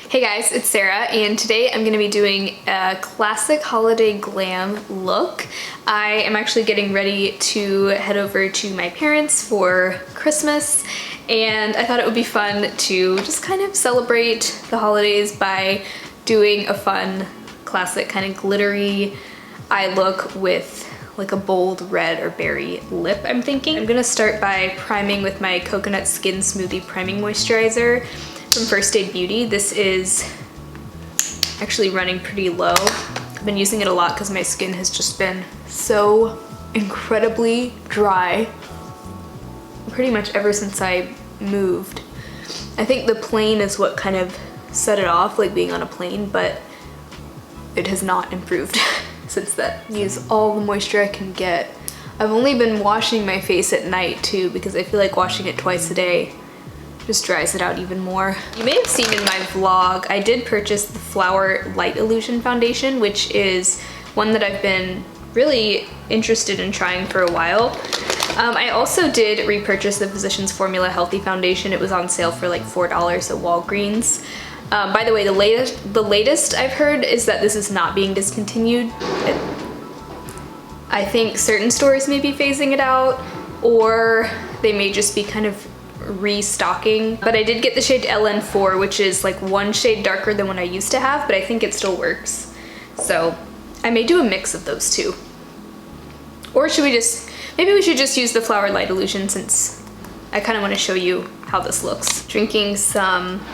Hey guys, it's Sarah, and today I'm going to be doing a classic holiday glam look. I am actually getting ready to head over to my parents for Christmas, and I thought it would be fun to just kind of celebrate the holidays by doing a fun, classic kind of glittery eye look with like a bold red or berry lip, I'm thinking. I'm gonna start by priming with my Coconut Skin Smoothie Priming Moisturizer from First Aid Beauty. This is actually running pretty low. I've been using it a lot because my skin has just been so incredibly dry pretty much ever since I moved. I think the plane is what kind of set it off, like being on a plane, but it has not improved since then. Use all the moisture I can get. I've only been washing my face at night too because I feel like washing it twice a day just dries it out even more. You may have seen in my vlog, I did purchase the Flower Light Illusion foundation, which is one that I've been really interested in trying for a while. I also did repurchase the Physicians Formula Healthy Foundation. It was on sale for like $4 at Walgreens. By the way, the latest I've heard is that this is not being discontinued. I think certain stores may be phasing it out, or they may just be kind of restocking. But I did get the shade LN4, which is like one shade darker than what I used to have, but I think it still works. So I may do a mix of those two. Or should we just, maybe we should just use the Flower Light Illusion since I kind of want to show you how this looks. Drinking some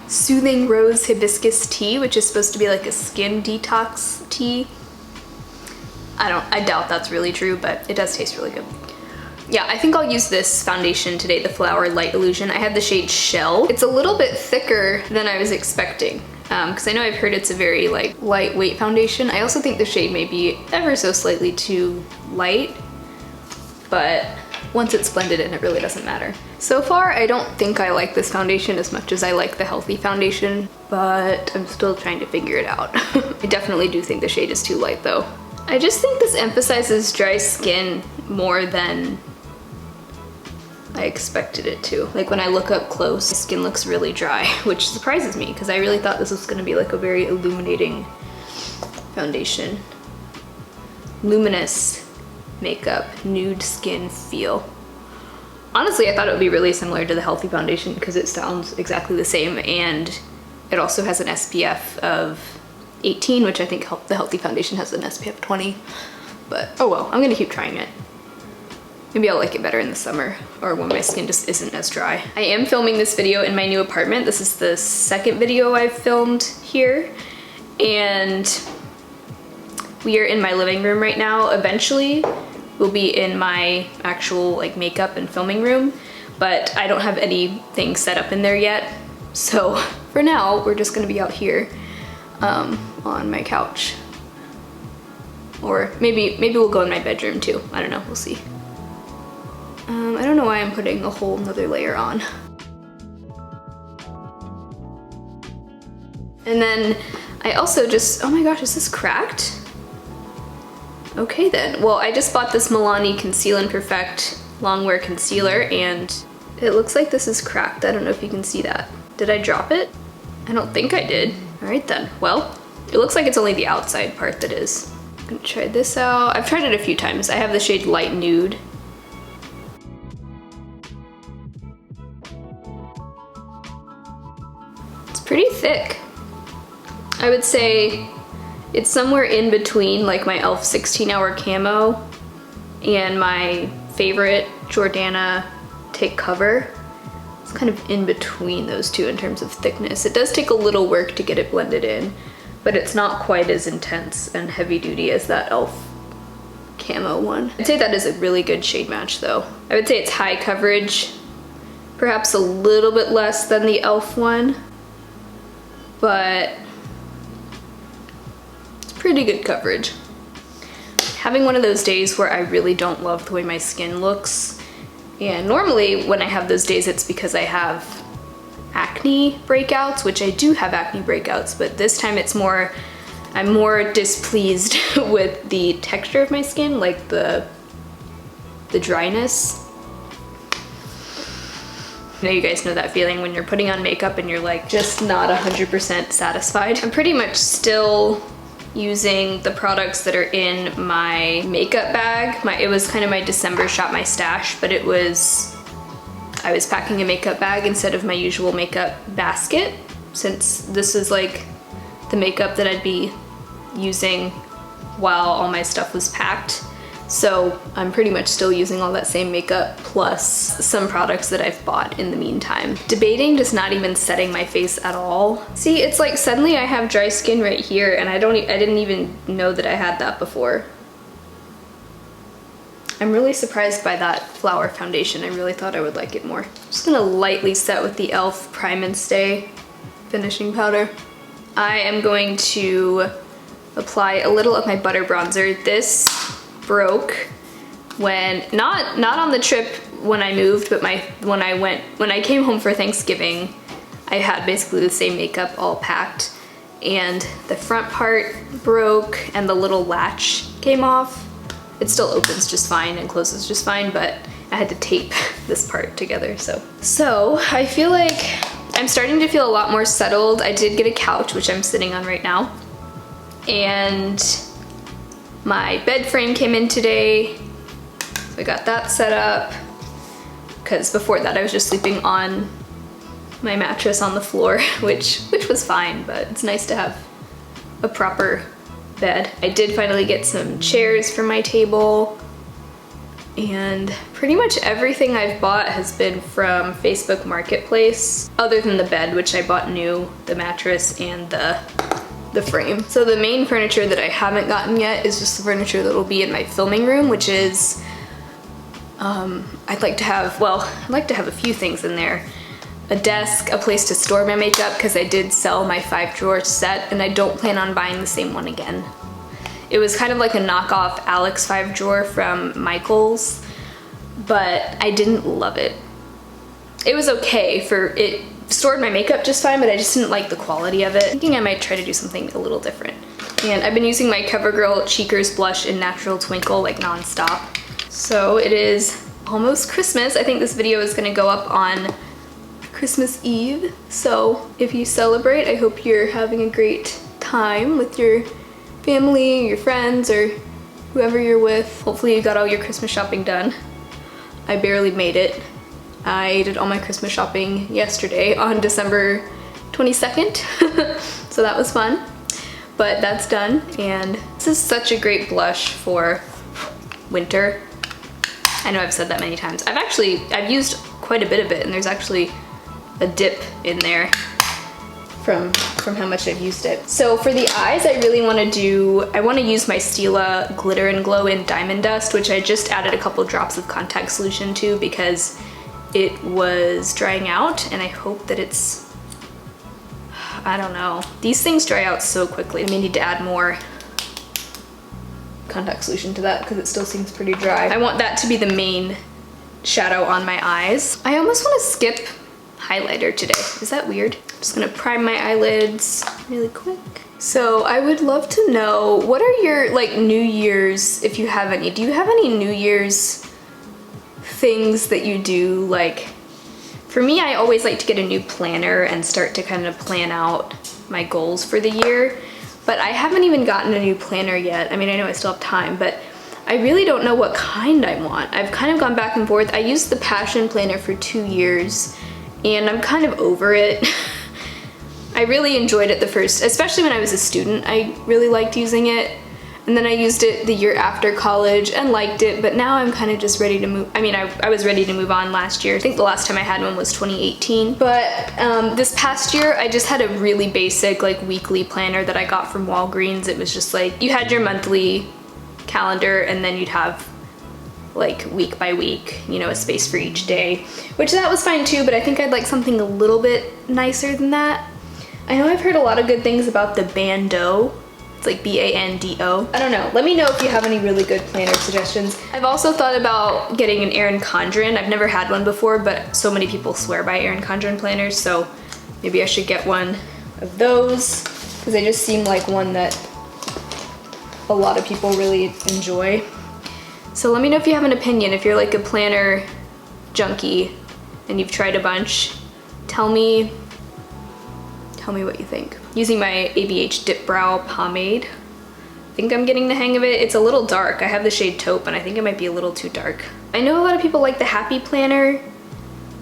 Soothing Rose Hibiscus tea, which is supposed to be like a skin detox tea. I doubt that's really true, but it does taste really good. Yeah, I think I'll use this foundation today, the Flower Light Illusion. I had the shade Shell. It's a little bit thicker than I was expecting, because I know I've heard it's a very like lightweight foundation. I also think the shade may be ever so slightly too light, but once it's blended in, it really doesn't matter. So far, I don't think I like this foundation as much as I like the Healthy foundation, but I'm still trying to figure it out. I definitely do think the shade is too light though. I just think this emphasizes dry skin more than I expected it to. Like when I look up close, my skin looks really dry, which surprises me because I really thought this was gonna be like a very illuminating foundation. Luminous makeup, nude skin feel. Honestly, I thought it would be really similar to the Healthy foundation because it sounds exactly the same, and it also has an SPF of 18, which I think the Healthy foundation has an SPF 20, but oh well, I'm gonna keep trying it. Maybe I'll like it better in the summer or when my skin just isn't as dry. I am filming this video in my new apartment. This is the second video I've filmed here, and we are in my living room right now. Eventually, we'll be in my actual like makeup and filming room, but I don't have anything set up in there yet. So for now, we're just gonna be out here on my couch. Or maybe we'll go in my bedroom too. I don't know, we'll see. I don't know why I'm putting a whole nother layer on. And then I also just, oh my gosh, is this cracked? Okay then. Well, I just bought this Milani Conceal and Perfect Longwear Concealer, and it looks like this is cracked. I don't know if you can see that. Did I drop it? I don't think I did. All right then. Well, it looks like it's only the outside part that is. I'm gonna try this out. I've tried it a few times. I have the shade Light Nude. It's pretty thick. I would say it's somewhere in between like my e.l.f. 16-hour camo and my favorite Jordana Take Cover. It's kind of in between those two in terms of thickness. It does take a little work to get it blended in, but it's not quite as intense and heavy duty as that e.l.f. camo one. I'd say that is a really good shade match though. I would say it's high coverage, perhaps a little bit less than the e.l.f. one, but pretty good coverage. Having one of those days where I really don't love the way my skin looks, and normally when I have those days it's because I have acne breakouts, which I do have acne breakouts, but this time it's more, I'm more displeased with the texture of my skin, like the dryness. I know you guys know that feeling when you're putting on makeup and you're like just not 100% satisfied. I'm pretty much still using the products that are in my makeup bag. It was kind of my December shop my stash, but I was packing a makeup bag instead of my usual makeup basket, since this is like the makeup that I'd be using while all my stuff was packed. So I'm pretty much still using all that same makeup plus some products that I've bought in the meantime. Debating just not even setting my face at all. See, it's like suddenly I have dry skin right here and I didn't even know that I had that before. I'm really surprised by that Flower foundation. I really thought I would like it more. I'm just gonna lightly set with the e.l.f. Prime and Stay finishing powder. I am going to apply a little of my butter bronzer. This broke when, not on the trip when I moved, but when I came home for Thanksgiving, I had basically the same makeup all packed, and the front part broke and the little latch came off. It still opens just fine and closes just fine, but I had to tape this part together, so I feel like I'm starting to feel a lot more settled. I did get a couch, which I'm sitting on right now, and my bed frame came in today, so I got that set up, because before that I was just sleeping on my mattress on the floor, which was fine, but it's nice to have a proper bed. I did finally get some chairs for my table, and pretty much everything I've bought has been from Facebook Marketplace, other than the bed, which I bought new, the mattress, and the frame. So the main furniture that I haven't gotten yet is just the furniture that will be in my filming room, which is, I'd like to have a few things in there. A desk, a place to store my makeup, because I did sell my 5-drawer set and I don't plan on buying the same one again. It was kind of like a knockoff Alex 5-drawer from Michaels, but I didn't love it. It was okay it stored my makeup just fine, but I just didn't like the quality of it. I'm thinking I might try to do something a little different. And I've been using my CoverGirl Cheekers blush in Natural Twinkle like non-stop. So it is almost Christmas. I think this video is gonna go up on Christmas Eve. So if you celebrate, I hope you're having a great time with your family, your friends, or whoever you're with. Hopefully you got all your Christmas shopping done. I barely made it. I did all my Christmas shopping yesterday on December 22nd, so that was fun. But that's done, and this is such a great blush for winter. I know I've said that many times. I've used quite a bit of it, and there's actually a dip in there from how much I've used it. So for the eyes, I want to use my Stila Glitter and Glow in Diamond Dust, which I just added a couple drops of contact solution to because it was drying out, and I hope that I don't know. These things dry out so quickly. I may need to add more contact solution to that because it still seems pretty dry. I want that to be the main shadow on my eyes. I almost want to skip highlighter today. Is that weird? I'm just gonna prime my eyelids really quick. So I would love to know, what are your like New Year's, if you have any, do you have any New Year's things that you do? Like for me, I always like to get a new planner and start to kind of plan out my goals for the year, but I haven't even gotten a new planner yet. I mean, I know I still have time, but I really don't know what kind I want. I've kind of gone back and forth. I used the Passion Planner for 2 years and I'm kind of over it. I really enjoyed it especially when I was a student. I really liked using it. And then I used it the year after college and liked it, but now I'm kind of just ready to move. I mean, I was ready to move on last year. I think the last time I had one was 2018. But this past year, I just had a really basic like weekly planner that I got from Walgreens. It was just like, you had your monthly calendar and then you'd have like week by week, you know, a space for each day, which that was fine too, but I think I'd like something a little bit nicer than that. I know I've heard a lot of good things about the Bando. It's like B-A-N-D-O. I don't know. Let me know if you have any really good planner suggestions. I've also thought about getting an Erin Condren. I've never had one before, but so many people swear by Erin Condren planners, so maybe I should get one of those because they just seem like one that a lot of people really enjoy. So let me know if you have an opinion, if you're like a planner junkie and you've tried a bunch, tell me what you think. Using my ABH Dip Brow Pomade. I think I'm getting the hang of it. It's a little dark. I have the shade Taupe, and I think it might be a little too dark. I know a lot of people like the Happy Planner,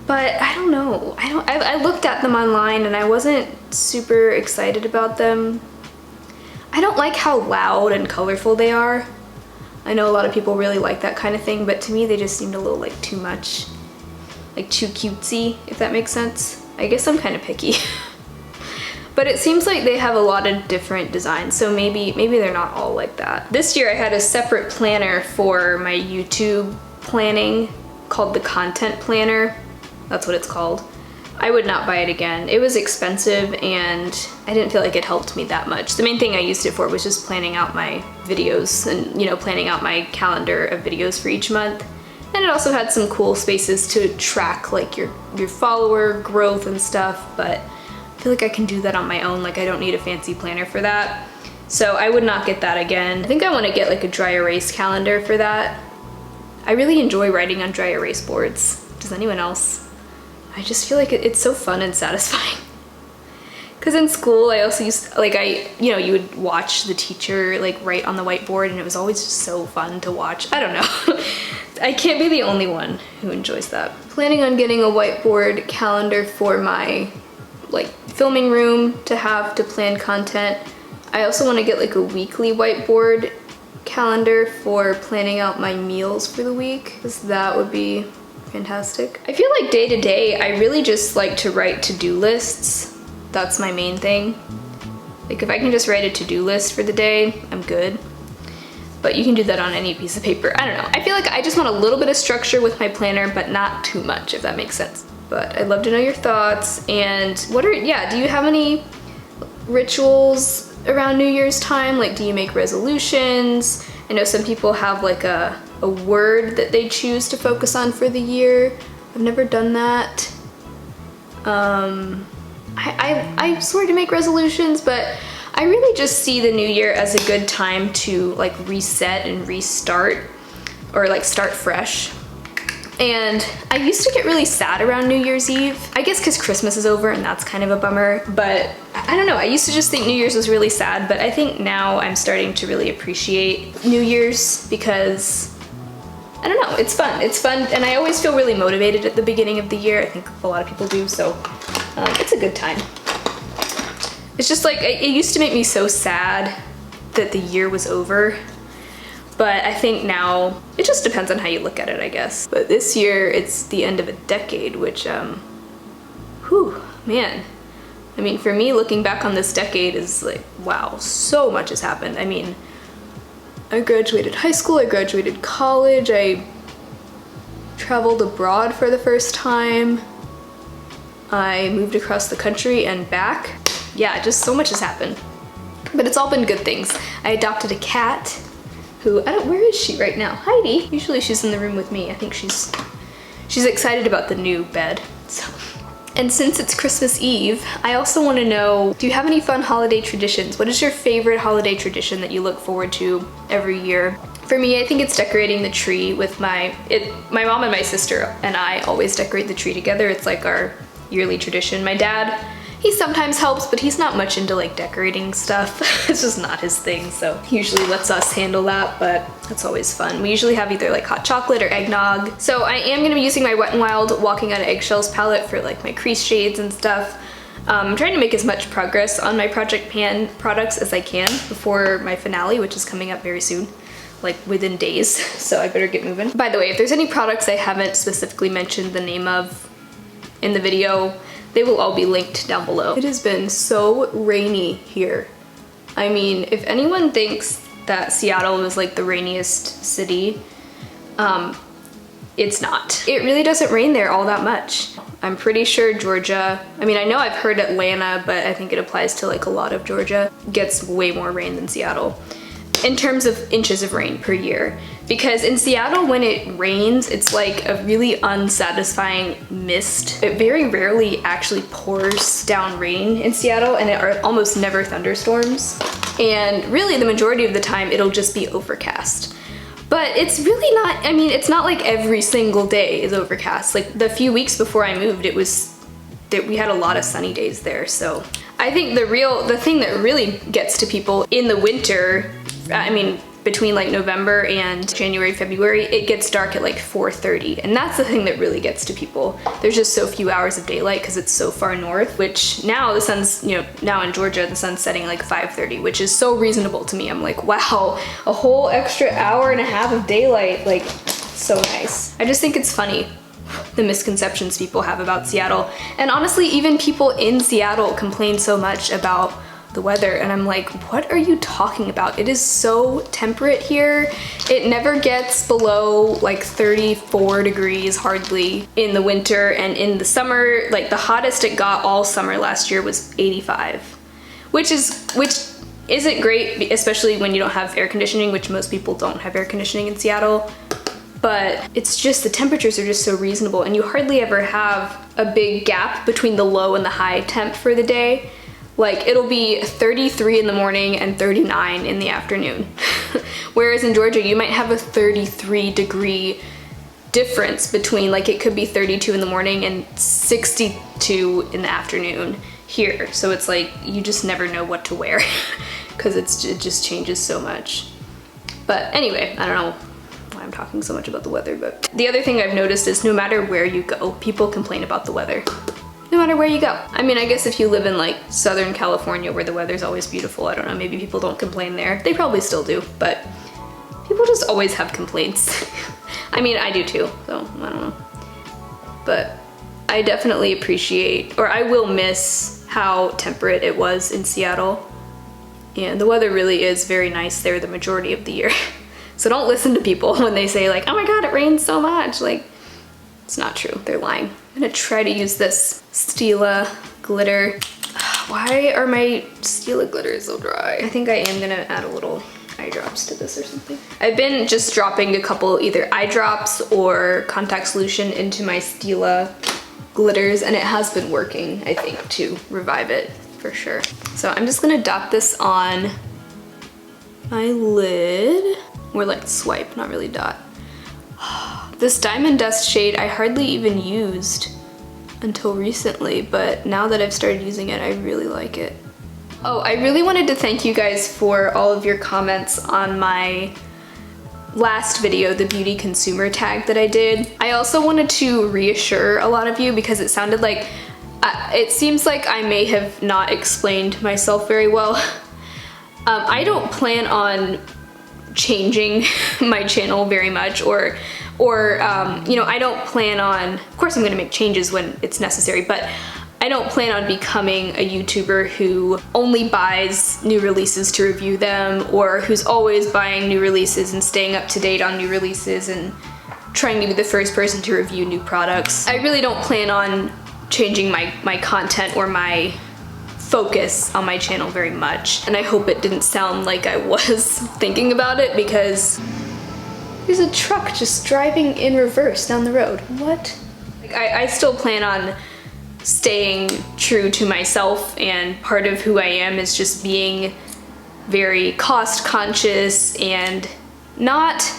but I don't know. I looked at them online and I wasn't super excited about them. I don't like how loud and colorful they are. I know a lot of people really like that kind of thing, but to me they just seemed a little like too much. Like too cutesy, if that makes sense. I guess I'm kind of picky. But it seems like they have a lot of different designs, so maybe they're not all like that. This year I had a separate planner for my YouTube planning called the Content Planner. That's what it's called. I would not buy it again. It was expensive and I didn't feel like it helped me that much. The main thing I used it for was just planning out my videos and, you know, planning out my calendar of videos for each month. And it also had some cool spaces to track like your follower growth and stuff, but I feel like I can do that on my own. Like I don't need a fancy planner for that. So I would not get that again. I think I want to get like a dry erase calendar for that. I really enjoy writing on dry erase boards. Does anyone else? I just feel like it's so fun and satisfying. Because in school I also used, like you would watch the teacher like write on the whiteboard and it was always just so fun to watch. I don't know. I can't be the only one who enjoys that. Planning on getting a whiteboard calendar for my like filming room to have to plan content. I also want to get like a weekly whiteboard calendar for planning out my meals for the week, because that would be fantastic. I feel like day to day I really just like to write to-do lists. That's my main thing. Like if I can just write a to-do list for the day, I'm good. But you can do that on any piece of paper. I don't know. I feel like I just want a little bit of structure with my planner, but not too much, if that makes sense. But I'd love to know your thoughts. And do you have any rituals around New Year's time? Like, do you make resolutions? I know some people have like a word that they choose to focus on for the year. I've never done that. I swear to make resolutions, but I really just see the new year as a good time to like reset and restart, or like start fresh. And I used to get really sad around New Year's Eve. I guess because Christmas is over and that's kind of a bummer, but I don't know. I used to just think New Year's was really sad, but I think now I'm starting to really appreciate New Year's because, I don't know, it's fun. It's fun, and I always feel really motivated at the beginning of the year. I think a lot of people do, so it's a good time. It's just like, it used to make me so sad that the year was over. But I think now, it just depends on how you look at it, I guess. But this year, it's the end of a decade, which, whew, man. I mean, for me, looking back on this decade is like, wow, so much has happened. I mean, I graduated high school, I graduated college, I traveled abroad for the first time. I moved across the country and back. Yeah, just so much has happened. But it's all been good things. I adopted a cat. Who, where is she right now? Heidi. Usually she's in the room with me. I think she's excited about the new bed. So. And since it's Christmas Eve, I also want to know, do you have any fun holiday traditions? What is your favorite holiday tradition that you look forward to every year? For me, I think it's decorating the tree with my mom and my sister and I always decorate the tree together. It's like our yearly tradition. My dad, he sometimes helps, but he's not much into like decorating stuff. It's just not his thing, so he usually lets us handle that, but it's always fun. We usually have either like hot chocolate or eggnog. So I am gonna be using my Wet n Wild Walking on Eggshells palette for like my crease shades and stuff. I'm trying to make as much progress on my Project Pan products as I can before my finale, which is coming up very soon, like within days, so I better get moving. By the way, if there's any products I haven't specifically mentioned the name of in the video, they will all be linked down below. It has been so rainy here. I mean, if anyone thinks that Seattle is like the rainiest city, it's not. It really doesn't rain there all that much. I'm pretty sure Georgia, I mean, I know I've heard Atlanta, but I think it applies to like a lot of Georgia, gets way more rain than Seattle in terms of inches of rain per year. Because in Seattle, when it rains, it's like a really unsatisfying mist. It very rarely actually pours down rain in Seattle, and it are almost never thunderstorms. And really the majority of the time, it'll just be overcast. But it's really not, I mean, it's not like every single day is overcast. Like the few weeks before I moved, we had a lot of sunny days there. So I think the thing that really gets to people in the winter, I mean, between like November and January, February, it gets dark at like 4:30. And that's the thing that really gets to people. There's just so few hours of daylight because it's so far north, which now the sun's, you know, now in Georgia, the sun's setting like 5:30, which is so reasonable to me. I'm like, wow, a whole extra hour and a half of daylight, like so nice. I just think it's funny, the misconceptions people have about Seattle. And honestly, even people in Seattle complain so much about the weather, and I'm like, what are you talking about? It is so temperate here. It never gets below like 34 degrees hardly in the winter, and in the summer, like the hottest it got all summer last year was 85, which isn't great, especially when you don't have air conditioning, which most people don't have air conditioning in Seattle. But it's just, the temperatures are just so reasonable, and you hardly ever have a big gap between the low and the high temp for the day. Like it'll be 33 in the morning and 39 in the afternoon. Whereas in Georgia, you might have a 33-degree difference between, like it could be 32 in the morning and 62 in the afternoon here. So it's like, you just never know what to wear because it just changes so much. But anyway, I don't know why I'm talking so much about the weather, but the other thing I've noticed is no matter where you go, people complain about the weather. No matter where you go. I mean, I guess if you live in like Southern California where the weather's always beautiful, I don't know, maybe people don't complain there. They probably still do, but people just always have complaints. I mean, I do too, so I don't know. But I definitely appreciate, or I will miss how temperate it was in Seattle. And the weather really is very nice there the majority of the year. So don't listen to people when they say like, oh my God, it rains so much. Like, it's not true, they're lying. I'm gonna try to use this Stila glitter. Why are my Stila glitters so dry? I think I am gonna add a little eye drops to this or something. I've been just dropping a couple either eye drops or contact solution into my Stila glitters, and it has been working, I think, to revive it for sure. So I'm just gonna dot this on my lid, or like swipe, not really dot. This Diamond Dust shade I hardly even used until recently, but now that I've started using it, I really like it. Oh, I really wanted to thank you guys for all of your comments on my last video, the beauty consumer tag that I did. I also wanted to reassure a lot of you because it sounded like, it seems like I may have not explained myself very well. I don't plan on changing my channel very much, or you know, I don't plan on, of course I'm gonna make changes when it's necessary, but I don't plan on becoming a YouTuber who only buys new releases to review them, or who's always buying new releases and staying up to date on new releases and trying to be the first person to review new products. I really don't plan on changing my content or my focus on my channel very much, and I hope it didn't sound like I was thinking about it, because there's a truck just driving in reverse down the road. What? Like, I still plan on staying true to myself, and part of who I am is just being very cost conscious and not,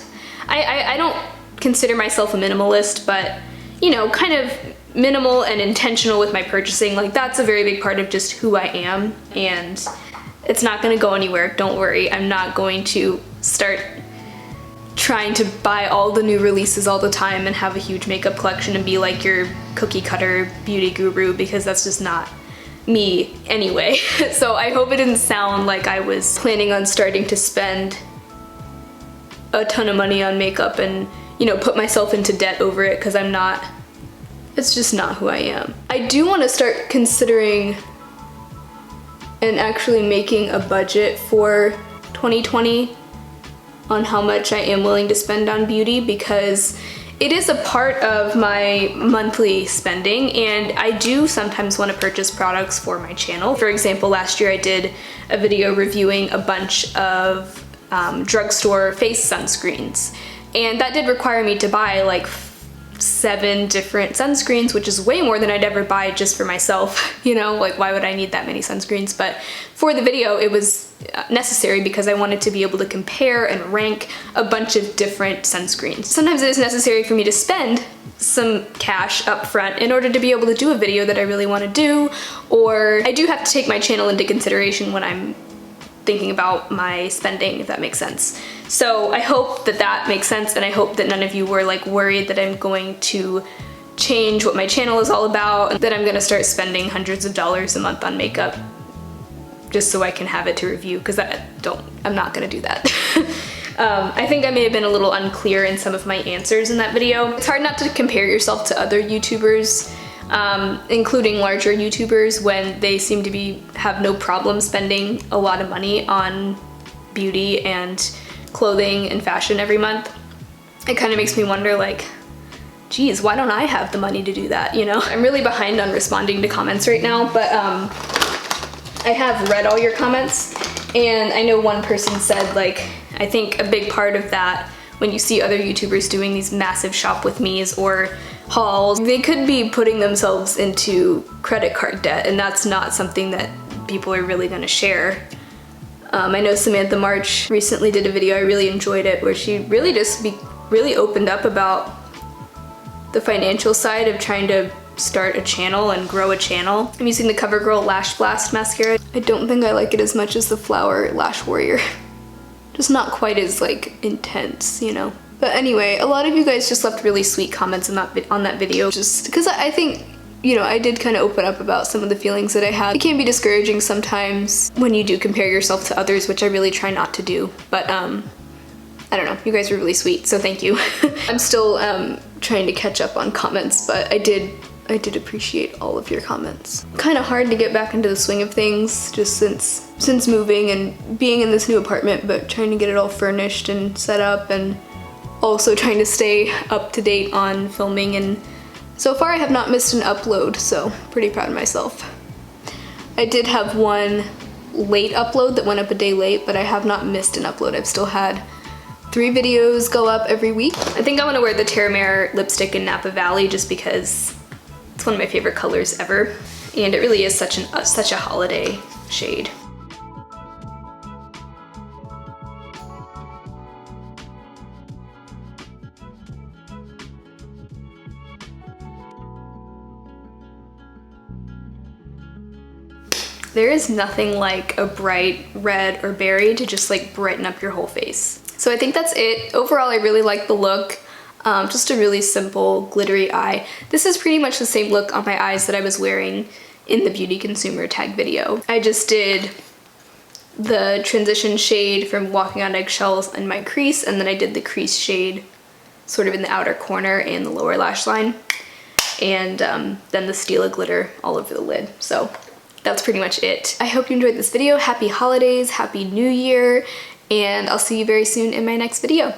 I don't consider myself a minimalist, but you know, kind of minimal and intentional with my purchasing. Like, that's a very big part of just who I am, and it's not gonna go anywhere, don't worry. I'm not going to start trying to buy all the new releases all the time and have a huge makeup collection and be like your cookie cutter beauty guru, because that's just not me anyway. So I hope it didn't sound like I was planning on starting to spend a ton of money on makeup and, you know, put myself into debt over it, because I'm not. It's just not who I am. I do want to start considering and actually making a budget for 2020 on how much I am willing to spend on beauty, because it is a part of my monthly spending, and I do sometimes want to purchase products for my channel. For example, last year I did a video reviewing a bunch of drugstore face sunscreens, and that did require me to buy like 7 different sunscreens, which is way more than I'd ever buy just for myself. You know, like why would I need that many sunscreens? But for the video, it was necessary because I wanted to be able to compare and rank a bunch of different sunscreens. Sometimes it is necessary for me to spend some cash up front in order to be able to do a video that I really want to do, or I do have to take my channel into consideration when I'm thinking about my spending, if that makes sense. So I hope that that makes sense, and I hope that none of you were like worried that I'm going to change what my channel is all about, and that I'm gonna start spending hundreds of dollars a month on makeup just so I can have it to review, because I'm not gonna do that. I think I may have been a little unclear in some of my answers in that video. It's hard not to compare yourself to other YouTubers, including larger YouTubers, when they seem to have no problem spending a lot of money on beauty and clothing and fashion every month. It kind of makes me wonder, like, geez, why don't I have the money to do that, you know? I'm really behind on responding to comments right now, but I have read all your comments, and I know one person said, like, I think a big part of that, when you see other YouTubers doing these massive shop with me's or hauls, they could be putting themselves into credit card debt, and that's not something that people are really gonna share. I know Samantha March recently did a video, I really enjoyed it, where she really just really opened up about the financial side of trying to start a channel and grow a channel. I'm using the CoverGirl Lash Blast mascara. I don't think I like it as much as the Flower Lash Warrior. Just not quite as like intense, you know? But anyway, a lot of you guys just left really sweet comments on that video, just because I think, you know, I did kind of open up about some of the feelings that I had. It can be discouraging sometimes when you do compare yourself to others, which I really try not to do. But I don't know, you guys were really sweet, so thank you. I'm still trying to catch up on comments, but I did appreciate all of your comments. Kind of hard to get back into the swing of things, just since moving and being in this new apartment, but trying to get it all furnished and set up, and also trying to stay up to date on filming, and so far I have not missed an upload, so pretty proud of myself. I did have one late upload that went up a day late, but I have not missed an upload. I've still had 3 videos go up every week. I think I want to wear the Terramare lipstick in Napa Valley just because it's one of my favorite colors ever, and it really is such a holiday shade. There is nothing like a bright red or berry to just like brighten up your whole face. So I think that's it. Overall, I really like the look. Just a really simple glittery eye. This is pretty much the same look on my eyes that I was wearing in the Beauty Consumer tag video. I just did the transition shade from Walking on Eggshells in my crease, and then I did the crease shade sort of in the outer corner and the lower lash line, and then the Stila glitter all over the lid. So that's pretty much it. I hope you enjoyed this video. Happy holidays, happy new year, and I'll see you very soon in my next video.